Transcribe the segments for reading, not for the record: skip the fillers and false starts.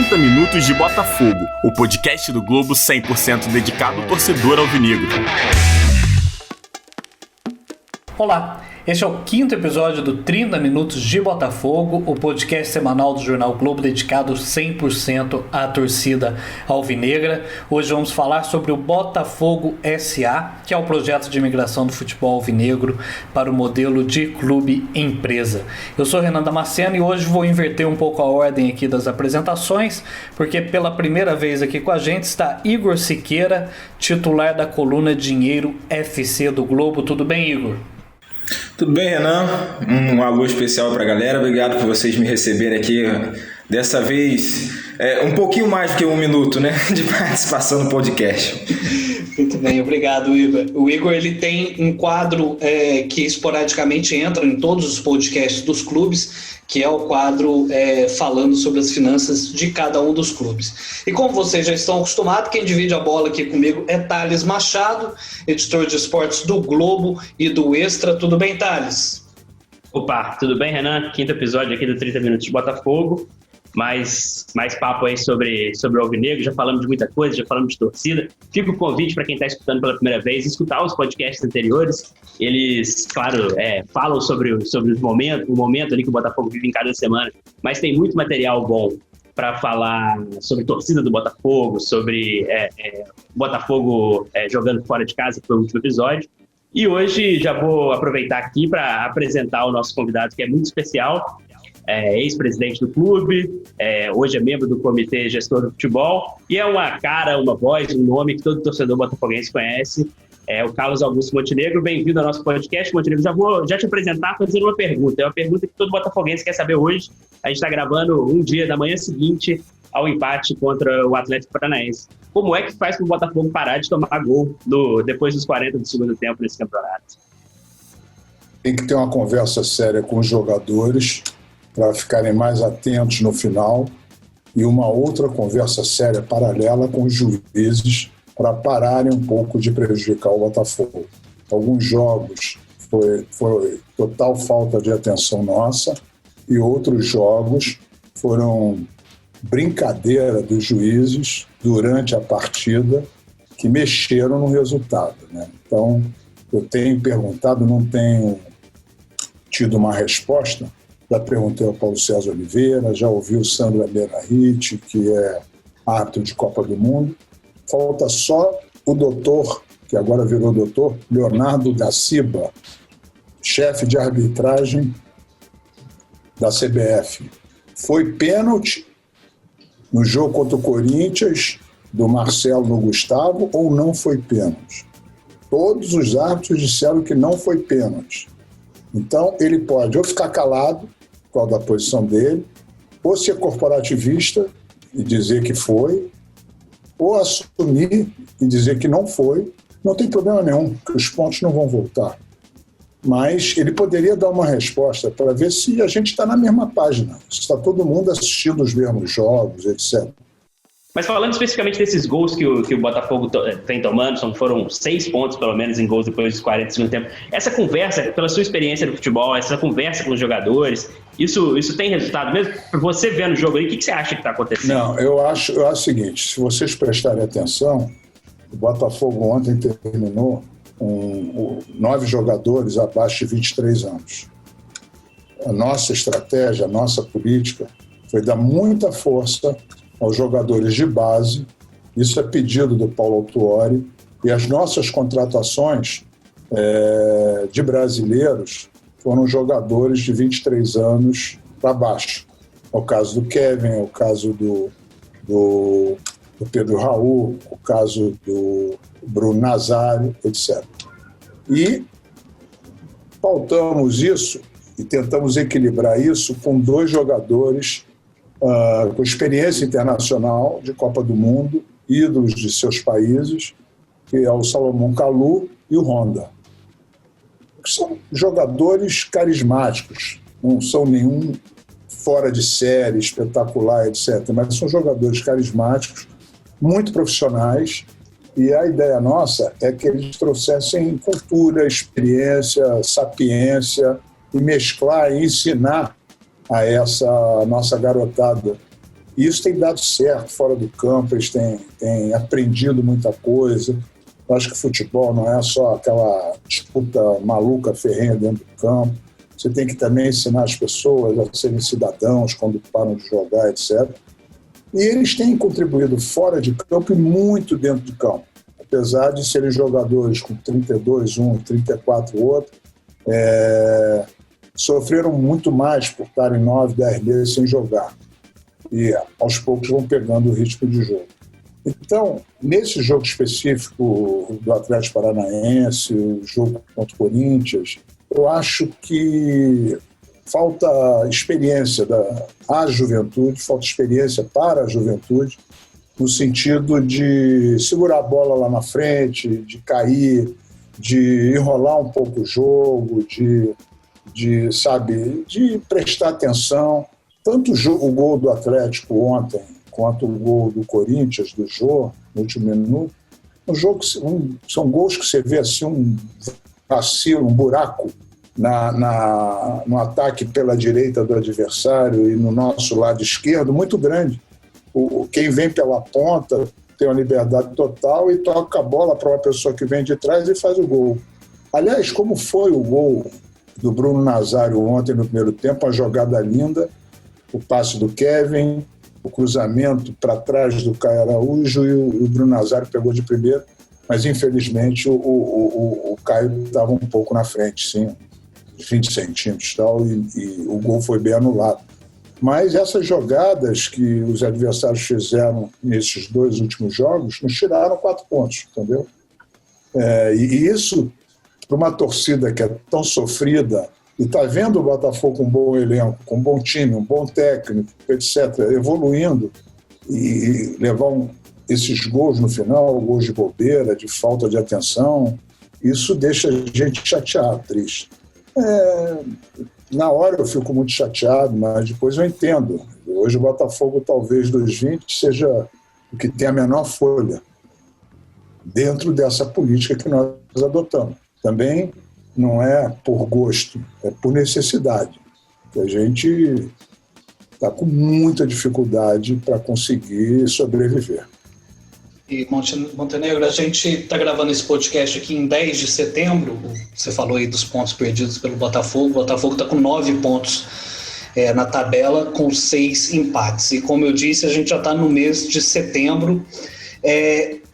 30 Minutos de Botafogo, o podcast do Globo 100% dedicado ao torcedor alvinegro. Olá, este é o 5º episódio do 30 Minutos de Botafogo, o podcast semanal do Jornal Globo dedicado 100% à torcida alvinegra. Hoje vamos falar sobre o Botafogo SA, que é o projeto de migração do futebol alvinegro para o modelo de clube-empresa. Eu sou Renan Damasceno e hoje vou inverter um pouco a ordem aqui das apresentações, porque pela primeira vez aqui com a gente está Igor Siqueira, titular da coluna Dinheiro FC do Globo. Tudo bem, Igor? Tudo bem, Renan? Um alô especial para a galera. Obrigado por vocês me receberem aqui. Dessa vez, um pouquinho mais do que 1 minuto, né, de participação no podcast. Muito bem, obrigado, Igor. O Igor ele tem um quadro que esporadicamente entra em todos os podcasts dos clubes, que é o quadro falando sobre as finanças de cada um dos clubes. E como vocês já estão acostumados, quem divide a bola aqui comigo é Thales Machado, editor de esportes do Globo e do Extra. Tudo bem, Thales? Opa, tudo bem, Renan? 5º episódio aqui do 30 Minutos de Botafogo. Mais papo aí sobre o alvinegro. Já falamos de muita coisa, já falamos de torcida. Fica o convite para quem está escutando pela primeira vez, escutar os podcasts anteriores. Eles, claro, falam sobre o momento ali que o Botafogo vive em cada semana, mas tem muito material bom para falar sobre torcida do Botafogo, sobre Botafogo jogando fora de casa, que foi o último episódio. E hoje já vou aproveitar aqui para apresentar o nosso convidado, que é muito especial. Ex-presidente do clube, hoje é membro do comitê gestor do futebol e é uma cara, uma voz, um nome que todo torcedor botafoguense conhece, é o Carlos Augusto Montenegro. Bem-vindo ao nosso podcast, Montenegro. Já vou te apresentar fazendo uma pergunta. É uma pergunta que todo botafoguense quer saber hoje. A gente está gravando um dia da manhã seguinte ao empate contra o Atlético Paranaense. Como é que faz para o Botafogo parar de tomar gol depois dos 40 do segundo tempo nesse campeonato? Tem que ter uma conversa séria com os jogadores para ficarem mais atentos no final, e uma outra conversa séria paralela com os juízes para pararem um pouco de prejudicar o Botafogo. Alguns jogos foi total falta de atenção nossa, e outros jogos foram brincadeira dos juízes durante a partida que mexeram no resultado, né? Então, eu tenho perguntado, não tenho tido uma resposta. Já perguntei ao Paulo César Oliveira, já ouvi o Sandro Benarrite, que é árbitro de Copa do Mundo. Falta só o doutor, que agora virou doutor, Leonardo Gaciba, chefe de arbitragem da CBF. Foi pênalti no jogo contra o Corinthians, do Marcelo no Gustavo, ou não foi pênalti? Todos os árbitros disseram que não foi pênalti. Então, ele pode ou ficar calado, qual da posição dele, ou ser corporativista e dizer que foi, ou assumir e dizer que não foi. Não tem problema nenhum, que os pontos não vão voltar. Mas ele poderia dar uma resposta para ver se a gente está na mesma página, se está todo mundo assistindo os mesmos jogos, etc. Mas falando especificamente desses gols que o Botafogo vem tomando, foram 6 pontos pelo menos em gols depois dos 40 do segundo tempo. Essa conversa, pela sua experiência no futebol, essa conversa com os jogadores, isso tem resultado mesmo? Você vendo o jogo aí, o que você acha que está acontecendo? Não, eu acho o seguinte, se vocês prestarem atenção, o Botafogo ontem terminou com 9 jogadores abaixo de 23 anos. A nossa estratégia, a nossa política foi dar muita força aos jogadores de base. Isso é pedido do Paulo Autuori, e as nossas contratações de brasileiros foram jogadores de 23 anos para baixo. É o caso do Kevin, é o caso do Pedro Raul, o caso do Bruno Nazário, etc. E pautamos isso e tentamos equilibrar isso com 2 jogadores com experiência internacional de Copa do Mundo, ídolos de seus países, que é o Salomão Kalou e o Honda. São jogadores carismáticos, não são nenhum fora de série, espetacular, etc., mas são jogadores carismáticos, muito profissionais, e a ideia nossa é que eles trouxessem cultura, experiência, sapiência, e mesclar e ensinar a essa nossa garotada E isso tem dado certo fora do campo, eles têm aprendido muita coisa. Eu acho que futebol não é só aquela disputa maluca, ferrenha dentro do campo. Você tem que também ensinar as pessoas a serem cidadãos quando param de jogar, etc. E eles têm contribuído fora de campo e muito dentro de campo. Apesar de serem jogadores com 32, um, 34, outro, sofreram muito mais por estarem 9, 10 meses sem jogar. E aos poucos vão pegando o ritmo de jogo. Então, nesse jogo específico do Atlético Paranaense, o jogo contra o Corinthians, eu acho que falta experiência à juventude, falta experiência para a juventude, no sentido de segurar a bola lá na frente, de cair, de enrolar um pouco o jogo, de prestar atenção. Tanto o gol do Atlético ontem, quanto o gol do Corinthians, do Jô, no último minuto, são gols que você vê assim, um vacilo, um buraco no ataque pela direita do adversário e no nosso lado esquerdo, muito grande. Quem vem pela ponta tem uma liberdade total e toca a bola para uma pessoa que vem de trás e faz o gol. Aliás, como foi o gol do Bruno Nazário ontem no primeiro tempo, uma jogada linda, o passe do Kevin, o cruzamento para trás do Caio Araújo e o Bruno Nazário pegou de primeiro, mas infelizmente o Caio estava um pouco na frente, sim, 20 centímetros e tal, e o gol foi bem anulado. Mas essas jogadas que os adversários fizeram nesses 2 últimos jogos nos tiraram 4 pontos, entendeu? E isso, para uma torcida que é tão sofrida, e está vendo o Botafogo com um bom elenco, com um bom time, um bom técnico, etc., evoluindo, e levar esses gols no final, gols de bobeira, de falta de atenção, isso deixa a gente chateado, triste. Na hora eu fico muito chateado, mas depois eu entendo. Hoje o Botafogo, talvez dos 20, seja o que tem a menor folha dentro dessa política que nós adotamos. Também não é por gosto, é por necessidade. A gente está com muita dificuldade para conseguir sobreviver. E Montenegro, a gente está gravando esse podcast aqui em 10 de setembro. Você falou aí dos pontos perdidos pelo Botafogo. O Botafogo está com 9 pontos na tabela, com 6 empates. E como eu disse, a gente já está no mês de setembro.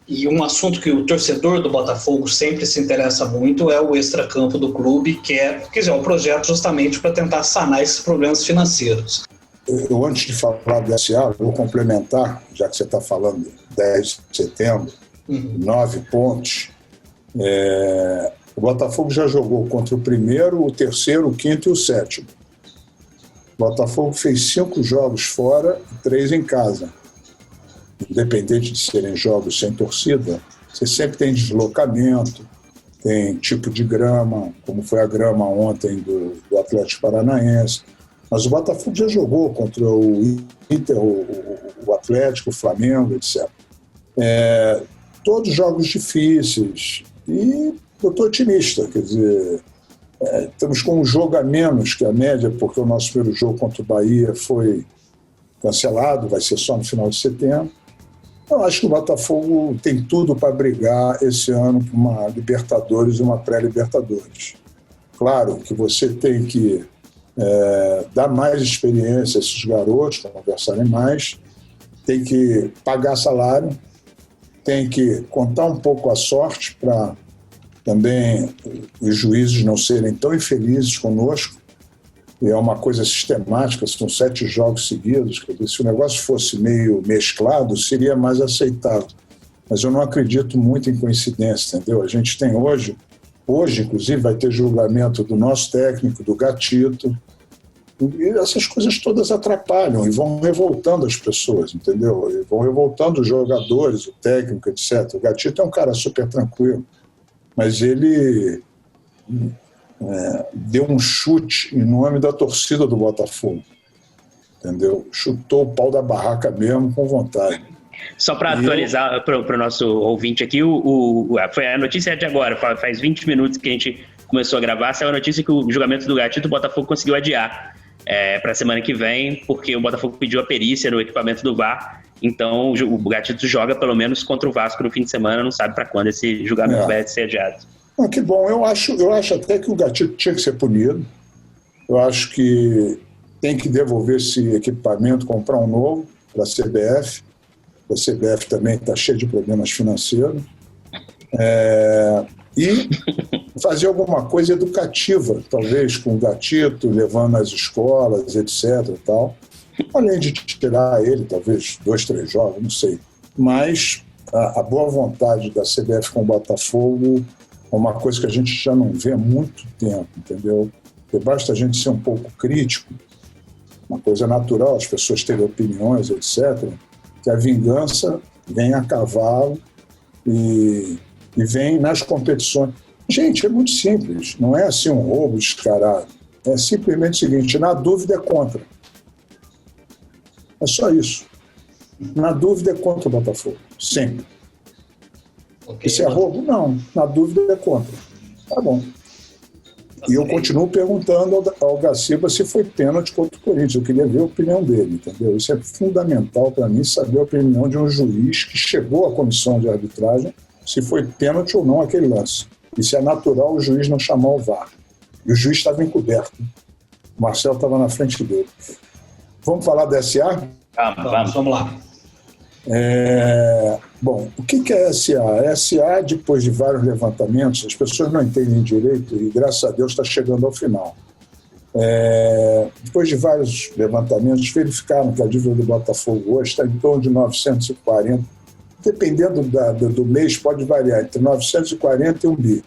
E um assunto que o torcedor do Botafogo sempre se interessa muito é o extracampo do clube, que é um projeto justamente para tentar sanar esses problemas financeiros. Eu, antes de falar do SA, vou complementar, já que você está falando 10 de setembro, 9 pontos. O Botafogo já jogou contra o primeiro, o terceiro, o quinto e o sétimo. O Botafogo fez 5 jogos fora e 3 em casa. Independente de serem jogos sem torcida, você sempre tem deslocamento, tem tipo de grama, como foi a grama ontem do Atlético Paranaense. Mas o Botafogo já jogou contra o Inter, o Atlético, o Flamengo, etc. Todos jogos difíceis. E eu estou otimista, quer dizer, estamos com um jogo a menos que a média, porque o nosso primeiro jogo contra o Bahia foi cancelado, vai ser só no final de setembro. Eu acho que o Botafogo tem tudo para brigar esse ano por uma Libertadores e uma pré-Libertadores. Claro que você tem que dar mais experiência a esses garotos, conversarem mais, tem que pagar salário, tem que contar um pouco a sorte para também os juízes não serem tão infelizes conosco. É uma coisa sistemática, são 7 jogos seguidos. Quer dizer, se o negócio fosse meio mesclado, seria mais aceitável. Mas eu não acredito muito em coincidência, entendeu? A gente tem hoje, inclusive, vai ter julgamento do nosso técnico, do Gatito. E essas coisas todas atrapalham e vão revoltando as pessoas, entendeu? E vão revoltando os jogadores, o técnico, etc. O Gatito é um cara super tranquilo, mas ele deu um chute em nome da torcida do Botafogo, entendeu? Chutou o pau da barraca mesmo, com vontade. Só para atualizar para o nosso ouvinte aqui, foi a notícia de agora, faz 20 minutos que a gente começou a gravar, saiu a notícia que o julgamento do Gatito o Botafogo conseguiu adiar. para a semana que vem, porque o Botafogo pediu a perícia no equipamento do VAR. Então o Gatito joga pelo menos contra o Vasco no fim de semana, não sabe para quando esse julgamento vai ser adiado. Que bom, eu acho até que o Gatito tinha que ser punido. Eu acho que tem que devolver esse equipamento, comprar um novo para a CBF. A CBF também está cheia de problemas financeiros. E fazer alguma coisa educativa, talvez com o Gatito, levando às escolas, etc. E tal. Além de tirar ele, talvez 2, 3 jogos, não sei. Mas a boa vontade da CBF com o Botafogo é uma coisa que a gente já não vê há muito tempo, entendeu? Porque basta a gente ser um pouco crítico, uma coisa natural, as pessoas terem opiniões, etc., que a vingança vem a cavalo e vem nas competições. Gente, é muito simples, não é assim um roubo descarado. É simplesmente o seguinte, na dúvida é contra. É só isso. Na dúvida é contra o Botafogo, sempre. Okay. Se é roubo? Não. Na dúvida é contra. Tá bom. E eu continuo perguntando ao Gaciba se foi pênalti contra o Corinthians. Eu queria ver a opinião dele, entendeu? Isso é fundamental para mim, saber a opinião de um juiz que chegou à comissão de arbitragem, se foi pênalti ou não aquele lance. E se é natural o juiz não chamar o VAR. E o juiz estava encoberto. O Marcelo estava na frente dele. Vamos falar da SA? Vamos lá. Bom, o que é a SA? A SA, depois de vários levantamentos, as pessoas não entendem direito e, graças a Deus, está chegando ao final. Depois de vários levantamentos, verificaram que a dívida do Botafogo hoje está em torno de 940. Dependendo do mês, pode variar entre 940 e 1 bi.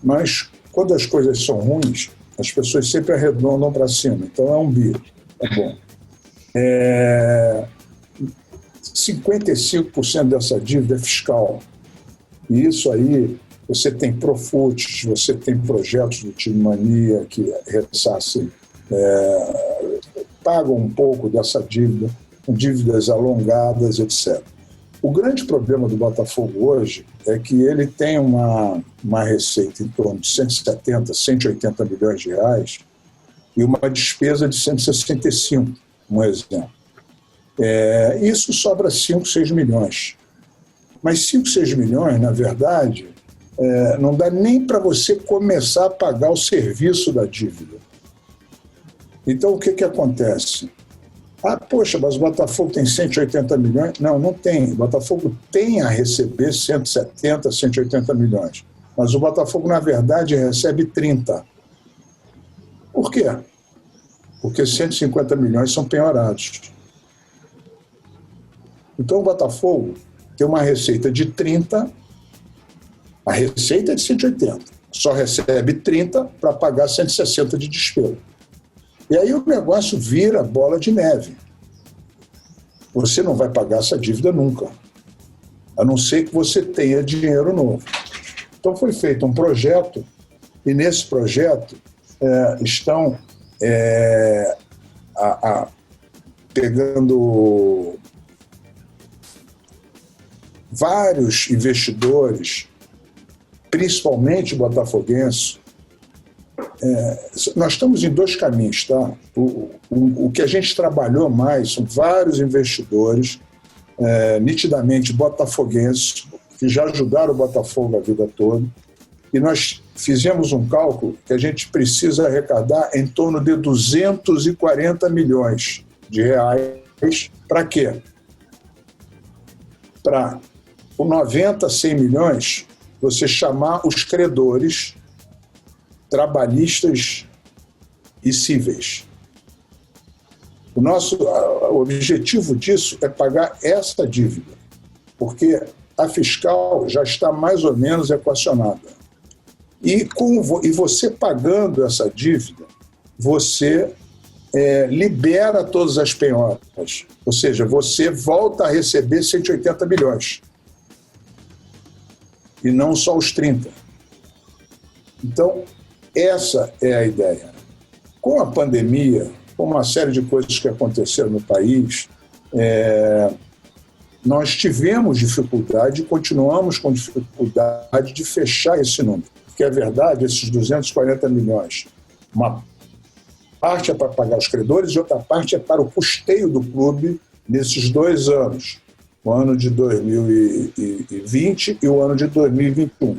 Mas, quando as coisas são ruins, as pessoas sempre arredondam para cima. Então, é 1 bi. Tá bom. 55% dessa dívida é fiscal. E isso aí, você tem Profutes, você tem projetos do Time Mania que ressarcem, pagam um pouco dessa dívida, com dívidas alongadas, etc. O grande problema do Botafogo hoje é que ele tem uma receita em torno de 170, 180 milhões de reais e uma despesa de 165, um exemplo. Isso sobra 5, 6 milhões. Mas 5, 6 milhões, na verdade, não dá nem para você começar a pagar o serviço da dívida. Então, o que acontece? Poxa, mas o Botafogo tem 180 milhões? Não, não tem. O Botafogo tem a receber 170, 180 milhões. Mas o Botafogo, na verdade, recebe 30. Por quê? Porque 150 milhões são penhorados. Então, o Botafogo tem uma receita de 30, a receita é de 180, só recebe 30 para pagar 160 de despesa. E aí o negócio vira bola de neve. Você não vai pagar essa dívida nunca, a não ser que você tenha dinheiro novo. Então foi feito um projeto, e nesse projeto estão pegando vários investidores, principalmente botafoguenses. Nós estamos em 2 caminhos, tá? O que a gente trabalhou mais são vários investidores, nitidamente botafoguenses, que já ajudaram o Botafogo a vida toda, e nós fizemos um cálculo que a gente precisa arrecadar em torno de 240 milhões de reais. Para quê? Para, com 90, 100 milhões, você chamar os credores trabalhistas e cíveis. O objetivo disso é pagar essa dívida, porque a fiscal já está mais ou menos equacionada. E você pagando essa dívida, você libera todas as penhoras, ou seja, você volta a receber 180 milhões, e não só os 30. Então, essa é a ideia. Com a pandemia, com uma série de coisas que aconteceram no país, nós tivemos dificuldade e continuamos com dificuldade de fechar esse número. Porque é verdade, esses 240 milhões, uma parte é para pagar os credores e outra parte é para o custeio do clube nesses 2 anos, o ano de 2020 e o ano de 2021.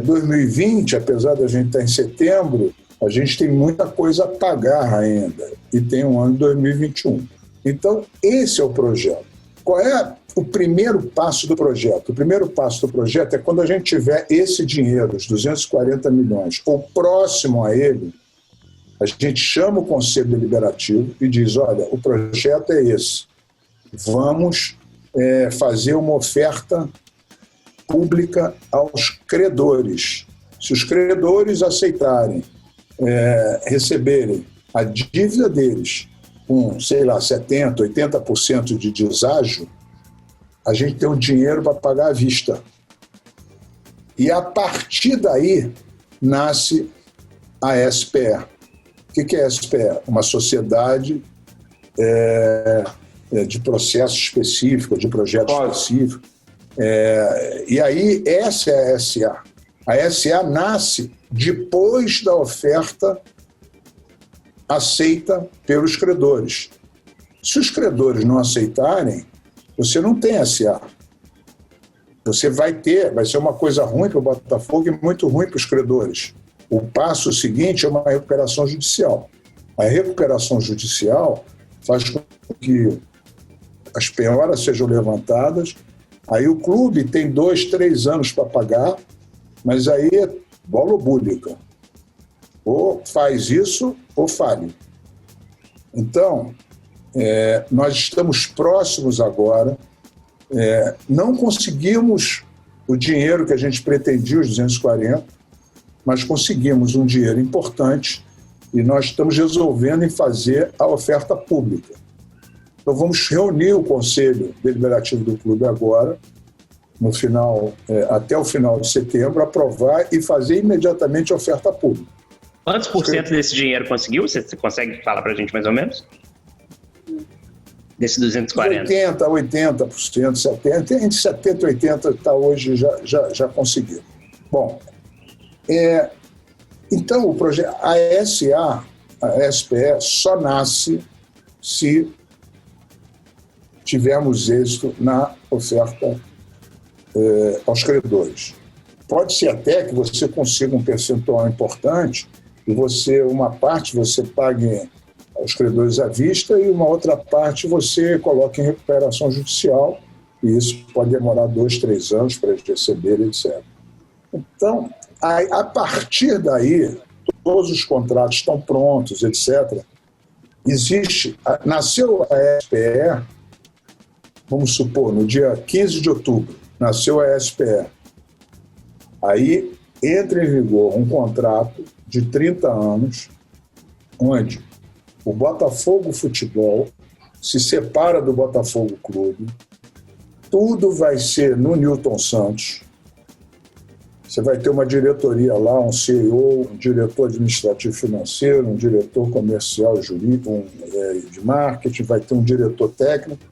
2020, apesar da gente estar em setembro, a gente tem muita coisa a pagar ainda e tem um ano de 2021. Então, esse é o projeto. Qual é o primeiro passo do projeto? O primeiro passo do projeto é quando a gente tiver esse dinheiro, os 240 milhões, ou próximo a ele, a gente chama o Conselho Deliberativo e diz, olha, o projeto é esse. Vamos fazer uma oferta pública aos credores. Se os credores aceitarem receberem a dívida deles com, sei lá, 70%, 80% de deságio, a gente tem o dinheiro para pagar à vista. E a partir daí nasce a SPE. O que é a SPE? Uma sociedade de processo específico, de projeto específico. E aí, essa é a SA. A SA nasce depois da oferta aceita pelos credores. Se os credores não aceitarem, você não tem SA. Você vai ser uma coisa ruim para o Botafogo e muito ruim para os credores. O passo seguinte é uma recuperação judicial. A recuperação judicial faz com que as penhoras sejam levantadas, aí o clube tem 2, 3 anos para pagar, mas aí é bola búlica. Ou faz isso ou falhe. Então, nós estamos próximos agora, não conseguimos o dinheiro que a gente pretendia, os 240, mas conseguimos um dinheiro importante e nós estamos resolvendo em fazer a oferta pública. Então vamos reunir o Conselho Deliberativo do clube agora, no final, até o final de setembro, aprovar e fazer imediatamente a oferta pública. Quantos por cento desse dinheiro conseguiu? Você consegue falar para a gente mais ou menos? Desse 240? 80%, 70%, entre 70% e 80% está hoje já conseguiu. Bom, então o projeto, a SA, a SPE, só nasce se tivermos êxito na oferta aos credores. Pode ser até que você consiga um percentual importante e uma parte você pague aos credores à vista e uma outra parte você coloque em recuperação judicial e isso pode demorar 2, 3 anos para eles receberem, etc. Então, a partir daí, todos os contratos estão prontos, etc. Nasceu a SPE, vamos supor, no dia 15 de outubro, nasceu a SPE. Aí entra em vigor um contrato de 30 anos, onde o Botafogo Futebol se separa do Botafogo Clube, tudo vai ser no Newton Santos. Você vai ter uma diretoria lá, um CEO, um diretor administrativo financeiro, um diretor comercial jurídico, de marketing, vai ter um diretor técnico,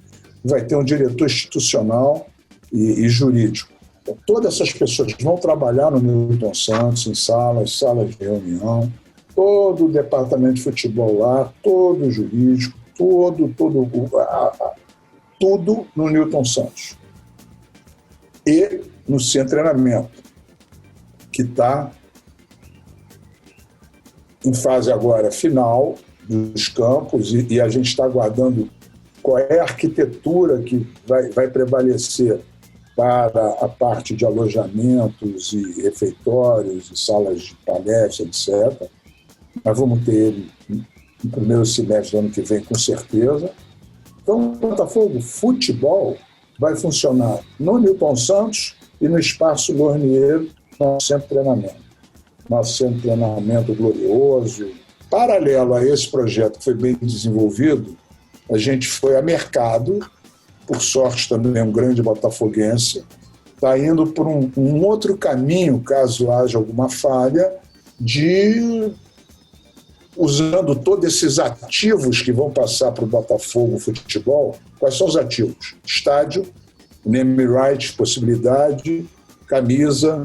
vai ter um diretor institucional e jurídico. Então, todas essas pessoas vão trabalhar no Newton Santos, em salas de reunião, todo o departamento de futebol lá, todo o jurídico, tudo no Newton Santos. E no centro de treinamento, que está em fase agora final dos campos e a gente está aguardando qual é a arquitetura que vai prevalecer para a parte de alojamentos e refeitórios e salas de palestra, etc. Nós vamos ter ele no primeiro semestre do ano que vem, com certeza. Então, o Botafogo Futebol vai funcionar no Newton Santos e no Espaço Lornier, nosso centro de treinamento. Nosso centro de treinamento glorioso. Paralelo a esse projeto que foi bem desenvolvido, a gente foi a mercado, por sorte também é um grande botafoguense, está indo por um outro caminho, caso haja alguma falha, de usando todos esses ativos que vão passar para o Botafogo Futebol. Quais são os ativos? Estádio, name right, possibilidade, camisa,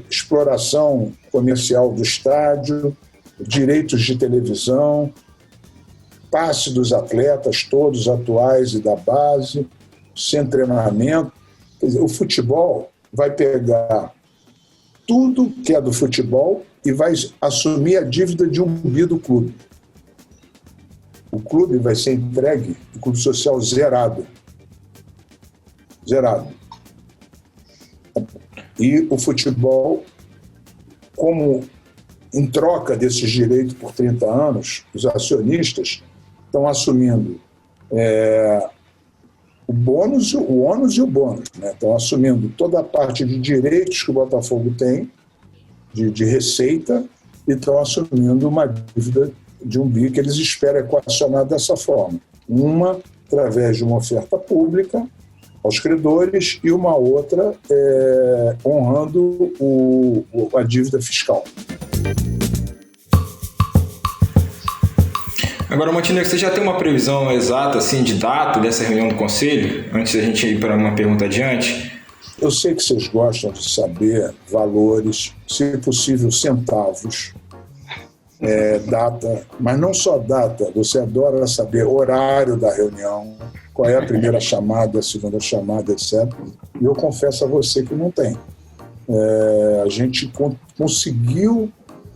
exploração comercial do estádio, direitos de televisão, passe dos atletas, todos atuais e da base, sem treinamento. Quer dizer, o futebol vai pegar tudo que é do futebol e vai assumir a dívida de um bi do clube. O clube vai ser entregue, o clube social zerado. Zerado. E o futebol, como em troca desses direitos por 30 anos, os acionistas estão assumindo o ônus e o bônus, né? Estão assumindo toda a parte de direitos que o Botafogo tem, de receita, e estão assumindo uma dívida de um bi que eles esperam equacionar dessa forma. Uma através de uma oferta pública aos credores e uma outra honrando a dívida fiscal. Agora, Montenegro, você já tem uma previsão exata assim, de data dessa reunião do Conselho? Antes da gente ir para uma pergunta adiante. Eu sei que vocês gostam de saber valores, se possível centavos, data, mas não só data, você adora saber horário da reunião, qual é a primeira chamada, a segunda chamada, etc. E eu confesso a você que não tem. A gente conseguiu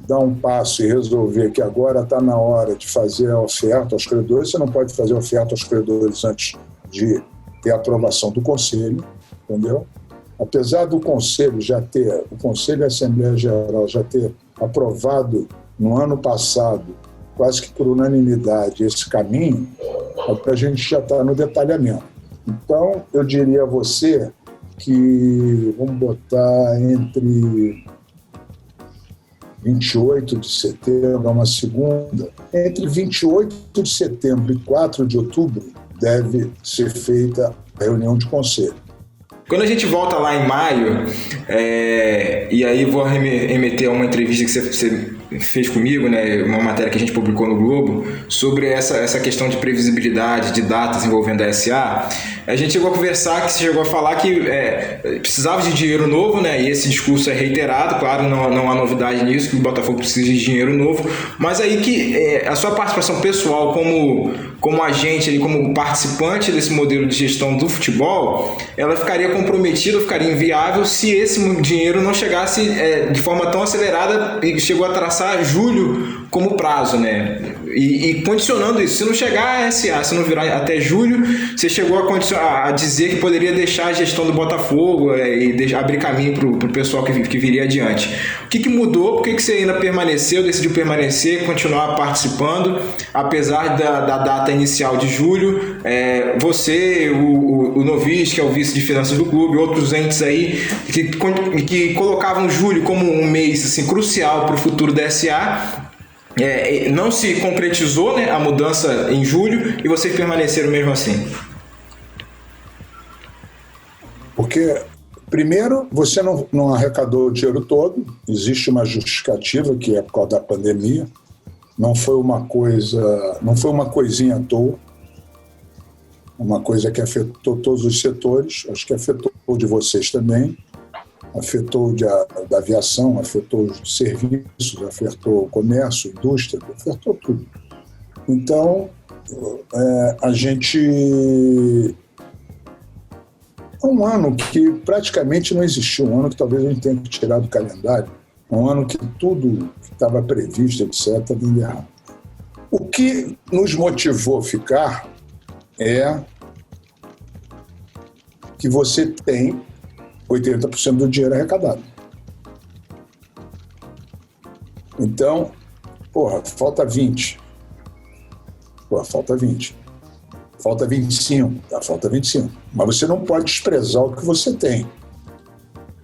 dar um passo e resolver que agora está na hora de fazer a oferta aos credores. Você não pode fazer a oferta aos credores antes de ter a aprovação do Conselho, entendeu? Apesar do Conselho o Conselho e a Assembleia Geral já ter aprovado no ano passado, quase que por unanimidade, esse caminho, a gente já está no detalhamento. Então, eu diria a você que, vamos botar entre 28 de setembro, uma segunda, entre 28 de setembro e 4 de outubro deve ser feita a reunião de conselho. Quando a gente volta lá em maio, e aí vou remeter a uma entrevista que você fez comigo, né, uma matéria que a gente publicou no Globo, sobre essa questão de previsibilidade de datas envolvendo a SA, a gente chegou a conversar, que você chegou a falar que precisava de dinheiro novo, né, e esse discurso é reiterado, claro, não há novidade nisso, que o Botafogo precisa de dinheiro novo, mas aí que a sua participação pessoal como agente, ali, como participante desse modelo de gestão do futebol, ela ficaria comprometida, ficaria inviável se esse dinheiro não chegasse de forma tão acelerada e chegou a traçar julho como prazo, né? E condicionando isso, se não chegar a SA, se não virar até julho, você chegou a dizer que poderia deixar a gestão do Botafogo e abrir caminho para o pessoal que viria adiante. O que mudou? Por que você ainda decidiu permanecer, continuar participando, apesar da data inicial de julho? Você, o Novis, que é o vice de finanças do clube, outros entes aí que colocavam julho como um mês assim, crucial para o futuro da SA, não se concretizou, né, a mudança em julho, e vocês permaneceram mesmo assim? Porque, primeiro, você não arrecadou o dinheiro todo, existe uma justificativa que é por causa da pandemia, não foi uma coisinha à toa, uma coisa que afetou todos os setores, acho que afetou o de vocês também, afetou da aviação, afetou os serviços, afetou o comércio, a indústria, afetou tudo. Então, a gente... Um ano que praticamente não existiu, um ano que talvez a gente tenha que tirar do calendário, um ano que tudo que estava previsto, etc., deu errado. O que nos motivou a ficar é que você tem 80% do dinheiro arrecadado. Então, falta 20. Falta 20. Falta 25. Falta 25. Mas você não pode desprezar o que você tem.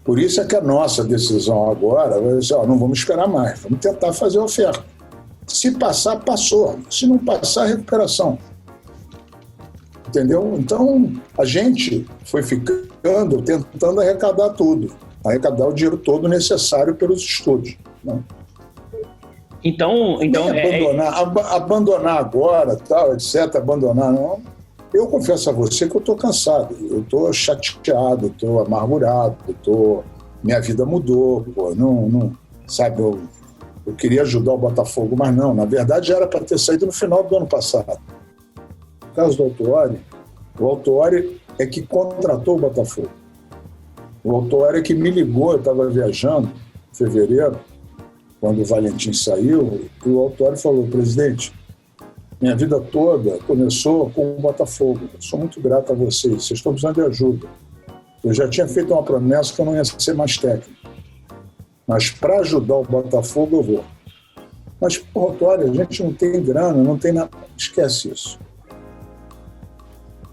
Por isso é que a nossa decisão agora vai ser, não vamos esperar mais, vamos tentar fazer a oferta. Se passar, passou. Se não passar, recuperação. Entendeu? Então, a gente foi tentando arrecadar tudo. Arrecadar o dinheiro todo necessário pelos estudos. Né? Então abandonar agora, tal, etc., abandonar, não. Eu confesso a você que eu estou cansado, eu estou chateado, estou amargurado, minha vida mudou, sabe, Eu queria ajudar o Botafogo, mas não. Na verdade, já era para ter saído no final do ano passado. No caso do Autuori, o Autuori é que contratou o Botafogo. O Autuori é que me ligou, eu estava viajando em fevereiro, quando o Valentim saiu, e o Autuori falou: presidente, minha vida toda começou com o Botafogo. Eu sou muito grato a vocês estão precisando de ajuda. Eu já tinha feito uma promessa que eu não ia ser mais técnico. Mas para ajudar o Botafogo eu vou. Mas, pô, Autuori, a gente não tem grana, não tem nada. Esquece isso.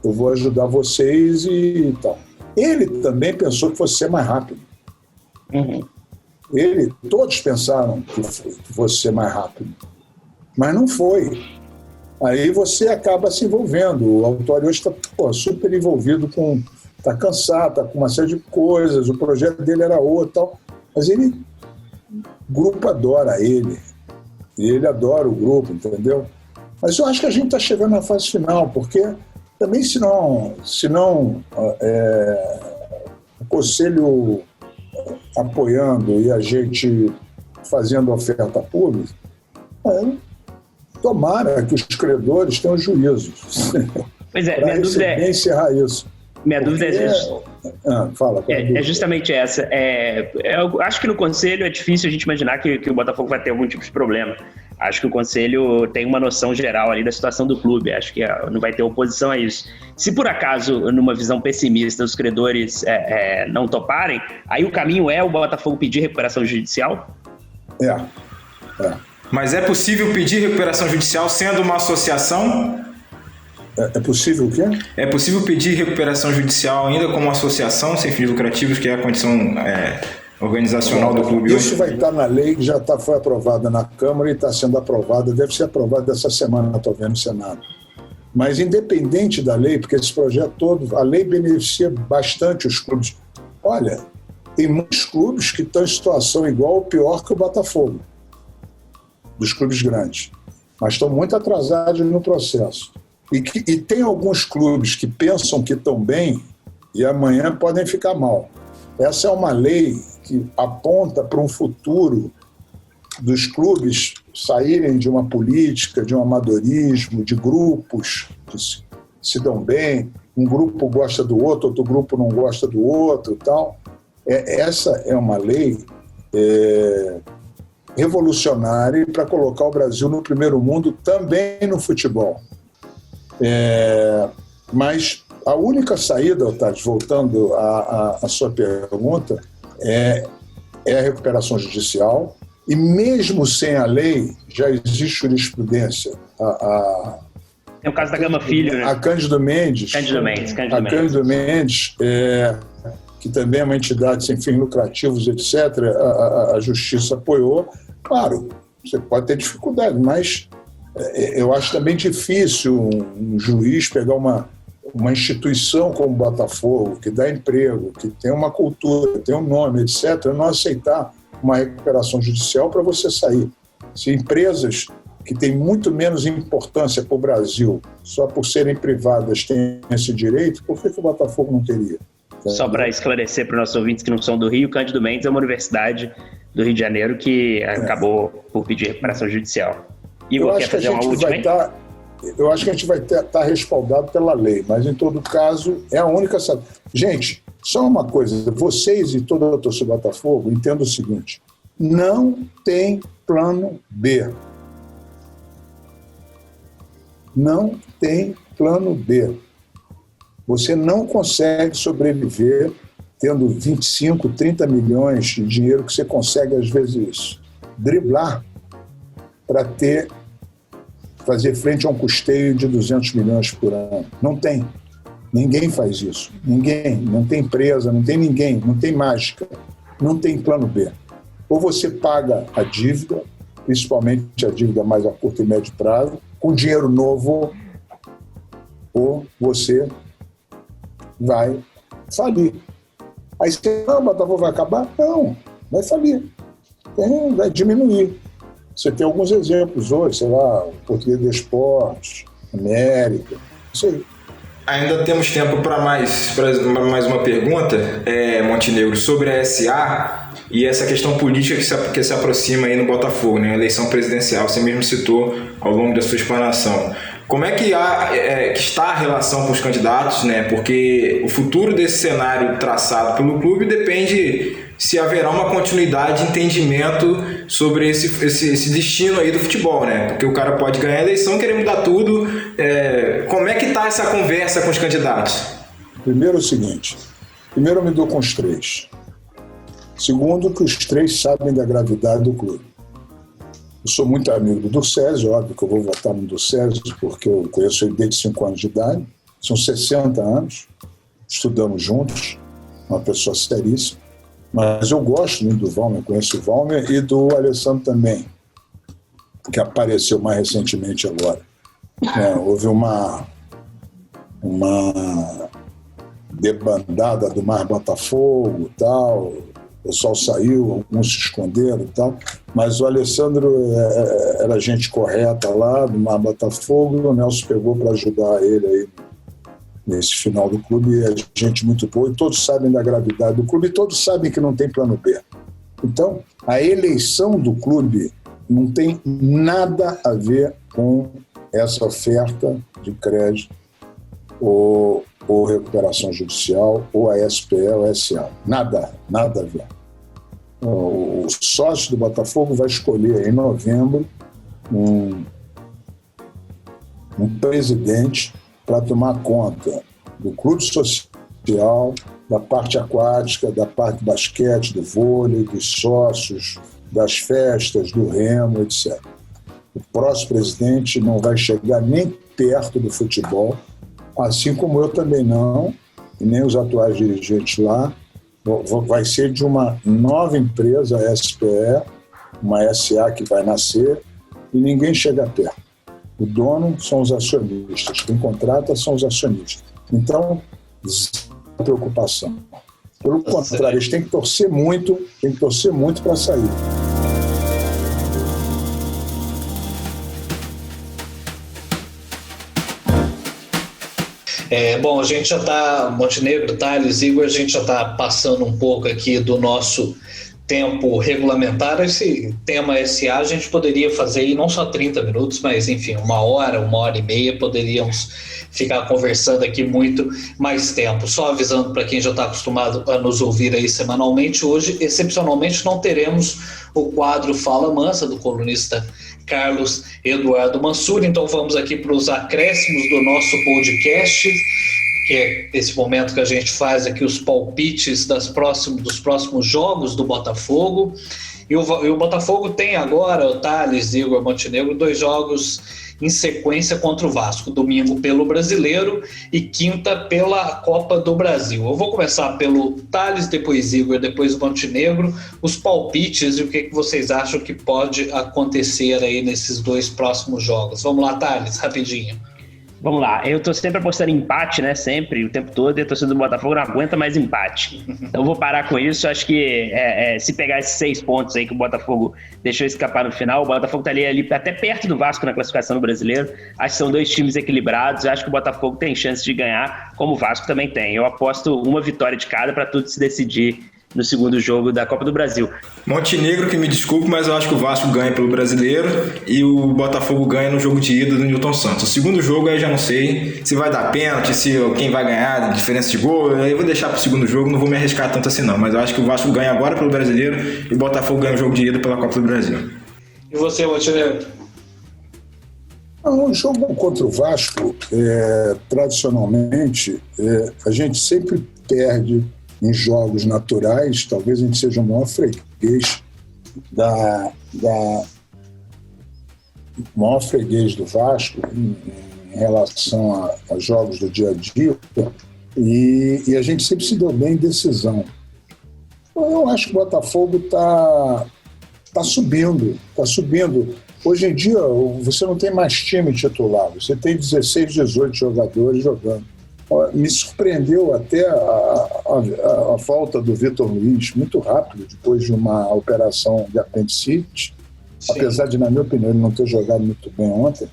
Eu vou ajudar vocês e tal. Ele também pensou que fosse ser mais rápido. Todos pensaram que fosse ser mais rápido. Mas não foi. Aí você acaba se envolvendo. O Autuori hoje está super envolvido com... Está cansado, está com uma série de coisas, o projeto dele era outro e tal. Mas o grupo adora ele. E ele adora o grupo, entendeu? Mas eu acho que a gente está chegando na fase final, porque também se não o Conselho apoiando e a gente fazendo oferta pública, tomara que os credores tenham juízo. Pois é, minha dúvida é encerrar isso. Minha dúvida é justamente essa. Eu acho que no Conselho é difícil a gente imaginar que o Botafogo vai ter algum tipo de problema. Acho que o Conselho tem uma noção geral ali da situação do clube. Acho que não vai ter oposição a isso. Se por acaso, numa visão pessimista, os credores não toparem, aí o caminho é o Botafogo pedir recuperação judicial? Mas é possível pedir recuperação judicial sendo uma associação? É possível o quê? É possível pedir recuperação judicial ainda como associação sem fins lucrativos, que é a condição organizacional do clube hoje? Isso vai estar na lei que já foi aprovada na Câmara e está sendo aprovada, deve ser aprovada essa semana, estou vendo no Senado. Mas independente da lei, porque esse projeto todo, a lei beneficia bastante os clubes. Olha, tem muitos clubes que estão em situação igual ou pior que o Botafogo, dos clubes grandes, mas estão muito atrasados no processo. E tem alguns clubes que pensam que estão bem e amanhã podem ficar mal. Essa é uma lei que aponta para um futuro dos clubes saírem de uma política, de um amadorismo, de grupos que se dão bem, um grupo gosta do outro grupo não gosta do outro e tal. Essa é uma lei revolucionária para colocar o Brasil no primeiro mundo também no futebol. Mas a única saída, Otávio, voltando à sua pergunta, é a recuperação judicial, e mesmo sem a lei, já existe jurisprudência. Tem o caso da Gama Filho, né? A Cândido Mendes. Cândido Mendes, que também é uma entidade sem fins lucrativos, etc., a Justiça apoiou. Claro, você pode ter dificuldade, mas eu acho também difícil um juiz pegar uma instituição como o Botafogo, que dá emprego, que tem uma cultura, tem um nome, etc., não aceitar uma recuperação judicial para você sair. Se empresas que têm muito menos importância para o Brasil, só por serem privadas, têm esse direito, por que o Botafogo não teria? Só para esclarecer para os nossos ouvintes que não são do Rio, Cândido Mendes é uma universidade do Rio de Janeiro que acabou por pedir recuperação judicial. Igor, quer fazer uma última aí? Eu acho que a gente vai estar respaldado pela lei, mas em todo caso é a única saída. Gente, só uma coisa, vocês e toda a torcida do Botafogo entendam o seguinte: não tem plano B. Não tem plano B. Você não consegue sobreviver tendo 25, 30 milhões de dinheiro que você consegue, às vezes, driblar para fazer frente a um custeio de 200 milhões por ano. Não tem. Ninguém faz isso. Ninguém. Não tem empresa, não tem ninguém, não tem mágica. Não tem plano B. Ou você paga a dívida, principalmente a dívida mais a curto e médio prazo, com dinheiro novo, ou você vai falir. Aí você, o Botafogo vai acabar? Não, vai falir. Vai diminuir. Você tem alguns exemplos hoje, sei lá, o Português de Esportes, América, isso aí. Ainda temos tempo para mais uma pergunta, Montenegro, sobre a SA. e essa questão política que se aproxima aí no Botafogo, né? A eleição presidencial, você mesmo citou ao longo da sua explanação. Como é que está a relação com os candidatos, né? Porque o futuro desse cenário traçado pelo clube depende se haverá uma continuidade de entendimento sobre esse destino aí do futebol, né? Porque o cara pode ganhar a eleição e querer mudar tudo. Como é que está essa conversa com os candidatos? Primeiro é o seguinte, eu me dou com os três. Segundo, que os três sabem da gravidade do clube. Eu sou muito amigo do Ducésio, óbvio que eu vou votar no Ducésio, porque eu conheço ele desde 5 anos de idade, são 60 anos, estudamos juntos, uma pessoa seríssima, mas eu gosto muito do Valmer, conheço o Valmer e do Alessandro também, que apareceu mais recentemente agora. Houve uma debandada do Mar Botafogo e tal, o pessoal saiu, alguns se esconderam e tal, mas o Alessandro era gente correta lá do Mar Botafogo, e o Nelson pegou para ajudar ele aí nesse final do clube, é gente muito boa, e todos sabem da gravidade do clube, e todos sabem que não tem plano B. Então, a eleição do clube não tem nada a ver com essa oferta de crédito ou recuperação judicial, ou a SPE ou a SA. Nada a ver. O sócio do Botafogo vai escolher em novembro um presidente para tomar conta do clube social, da parte aquática, da parte do basquete, do vôlei, dos sócios, das festas, do remo, etc. O próximo presidente não vai chegar nem perto do futebol, assim como eu também não, e nem os atuais dirigentes lá. Vai ser de uma nova empresa, a SPE, uma SA que vai nascer, e ninguém chega perto. O dono são os acionistas, quem contrata são os acionistas. Então, preocupação. Pelo contrário, eles têm que torcer muito para sair. Bom, a gente já está, Montenegro, Thales, Igor, a gente já está passando um pouco aqui do nosso tempo regulamentar. Esse tema SA a gente poderia fazer aí não só 30 minutos, mas enfim, 1 hora, 1h30, poderíamos ficar conversando aqui muito mais tempo. Só avisando para quem já está acostumado a nos ouvir aí semanalmente, hoje, excepcionalmente, não teremos o quadro Fala Mansa, do colunista Carlos Eduardo Mansur. Então vamos aqui para os acréscimos do nosso podcast, que é esse momento que a gente faz aqui os palpites dos próximos jogos do Botafogo. E o Botafogo tem agora, o Thales, Igor, Montenegro, 2 jogos em sequência contra o Vasco, domingo pelo Brasileiro e quinta pela Copa do Brasil. Eu vou começar pelo Thales, depois Igor, depois Montenegro, os palpites e o que vocês acham que pode acontecer aí nesses 2 próximos jogos. Vamos lá, Thales, rapidinho. Vamos lá, eu tô sempre apostando em empate, né, sempre, o tempo todo, e a torcida do Botafogo não aguenta mais empate. Então eu vou parar com isso, acho que se pegar esses 6 pontos aí que o Botafogo deixou escapar no final, o Botafogo tá ali até perto do Vasco na classificação do Brasileiro, acho que são 2 times equilibrados, acho que o Botafogo tem chance de ganhar, como o Vasco também tem. Eu aposto uma vitória de cada para tudo se decidir no segundo jogo da Copa do Brasil. Montenegro, que me desculpe, mas eu acho que o Vasco ganha pelo Brasileiro e o Botafogo ganha no jogo de ida do Newton Santos. O segundo jogo aí já não sei se vai dar pênalti, quem vai ganhar, diferença de gol, aí eu vou deixar pro segundo jogo, não vou me arriscar tanto assim não, mas eu acho que o Vasco ganha agora pelo Brasileiro e o Botafogo ganha o jogo de ida pela Copa do Brasil. E você, Montenegro? O jogo contra o Vasco, tradicionalmente, a gente sempre perde em jogos naturais. Talvez a gente seja o maior freguês maior freguês do Vasco em relação a jogos do dia a dia, e a gente sempre se deu bem em decisão. Eu acho que o Botafogo está subindo. Hoje em dia você não tem mais time titular, você tem 16, 18 jogadores jogando. Me surpreendeu até a volta do Vitor Luiz, muito rápido, depois de uma operação de apendicite. Sim. Apesar de, na minha opinião, ele não ter jogado muito bem ontem.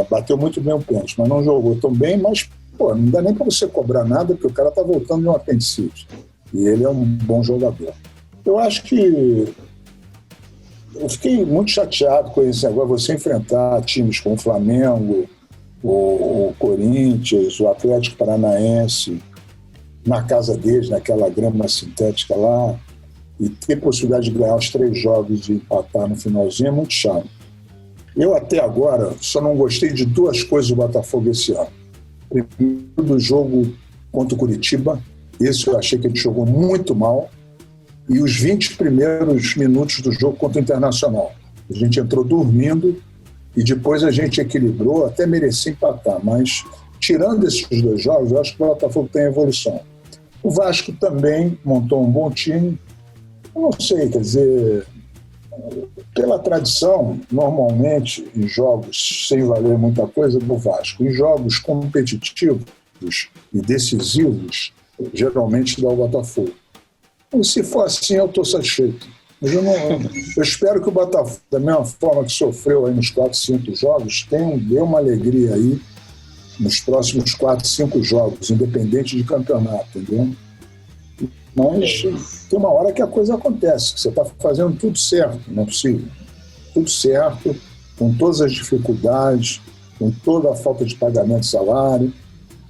Bateu muito bem o pênalti, mas não jogou tão bem, mas não dá nem para você cobrar nada, porque o cara está voltando de um apendicite. E ele é um bom jogador. Eu acho que eu fiquei muito chateado com isso. Agora você enfrentar times como o Flamengo, o Corinthians, o Atlético Paranaense, na casa deles, naquela grama sintética lá, e ter possibilidade de ganhar os 3 jogos e empatar no finalzinho é muito chato. Eu até agora só não gostei de 2 coisas do Botafogo esse ano. Primeiro, do jogo contra o Curitiba, esse eu achei que ele jogou muito mal, e os 20 primeiros minutos do jogo contra o Internacional. A gente entrou dormindo e depois a gente equilibrou, até merecia empatar, mas tirando esses 2 jogos, eu acho que o Botafogo tem evolução. O Vasco também montou um bom time. Eu não sei, quer dizer, pela tradição, normalmente em jogos sem valer muita coisa do Vasco, em jogos competitivos e decisivos, geralmente dá o Botafogo. E se for assim, eu estou satisfeito. Mas eu espero que o Botafogo, da mesma forma que sofreu aí nos 4, 5 jogos, dê uma alegria aí nos próximos 4, 5 jogos, independente de campeonato, entendeu? Mas tem uma hora que a coisa acontece, que você está fazendo tudo certo, não é possível. Tudo certo, com todas as dificuldades, com toda a falta de pagamento de salário,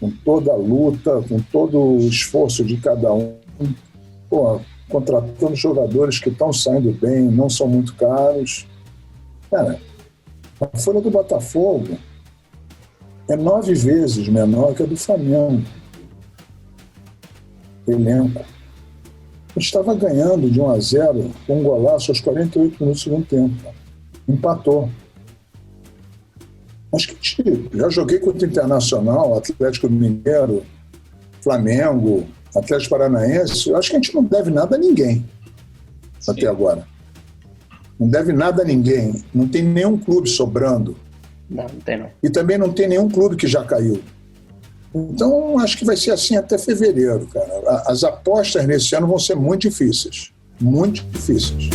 com toda a luta, com todo o esforço de cada um. Pô, contratando jogadores que estão saindo bem, não são muito caros. Cara, a folha do Botafogo é 9 vezes menor que a do Flamengo. Elenco. A gente estava ganhando de 1-0 com um golaço aos 48 minutos do segundo tempo. Empatou. Acho que já joguei contra o Internacional, Atlético Mineiro, Flamengo, Atlético Paranaense. Eu acho que a gente não deve nada a ninguém. Sim. Até agora. Não deve nada a ninguém. Não tem nenhum clube sobrando. Não tem não. E também não tem nenhum clube que já caiu. Então, acho que vai ser assim até fevereiro, cara. As apostas nesse ano vão ser muito difíceis. Muito difíceis.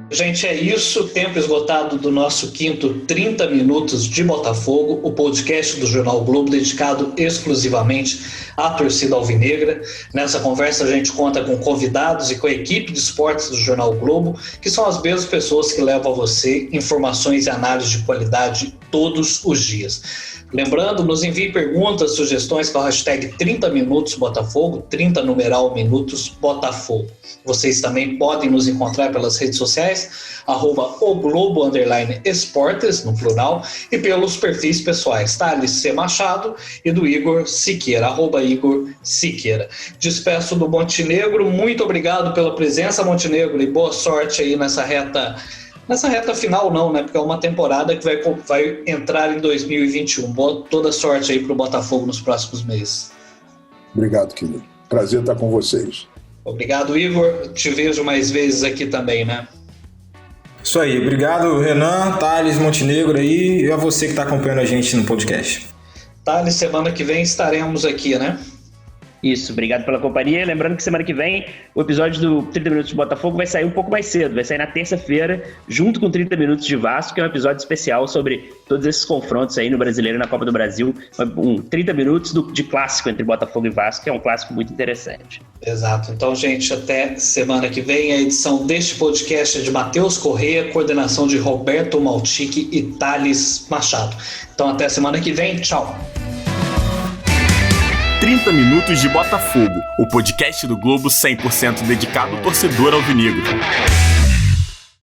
Gente, é isso. Tempo esgotado do nosso quinto 30 Minutos de Botafogo, o podcast do Jornal Globo dedicado exclusivamente à torcida alvinegra. Nessa conversa a gente conta com convidados e com a equipe de esportes do Jornal Globo, que são as mesmas pessoas que levam a você informações e análise de qualidade todos os dias. Lembrando, nos envie perguntas, sugestões com a hashtag 30 Minutos Botafogo, 30 numeral Minutos Botafogo. Vocês também podem nos encontrar pelas redes sociais, @oglobo_esportes, no plural, e pelos perfis pessoais, Thales C. Machado e do Igor Siqueira, @Igor Siqueira. Despeço do Montenegro, muito obrigado pela presença, Montenegro, e boa sorte aí nessa reta final não, né? Porque é uma temporada que vai entrar em 2021. Toda sorte aí para o Botafogo nos próximos meses. Obrigado, querido. Prazer estar com vocês. Obrigado, Igor. Te vejo mais vezes aqui também, né? Isso aí. Obrigado, Renan, Thales, Montenegro aí e a você que está acompanhando a gente no podcast. Thales, semana que vem estaremos aqui, né? Isso, obrigado pela companhia. Lembrando que semana que vem o episódio do 30 Minutos de Botafogo vai sair um pouco mais cedo, vai sair na terça-feira, junto com 30 Minutos de Vasco, que é um episódio especial sobre todos esses confrontos aí no Brasileiro e na Copa do Brasil. 30 minutos de clássico entre Botafogo e Vasco, que é um clássico muito interessante. Exato. Então, gente, até semana que vem. A edição deste podcast é de Matheus Corrêa, coordenação de Roberto Maltic e Thales Machado. Então, até semana que vem. Tchau. 30 Minutos de Botafogo, o podcast do Globo 100% dedicado ao torcedor alvinegro.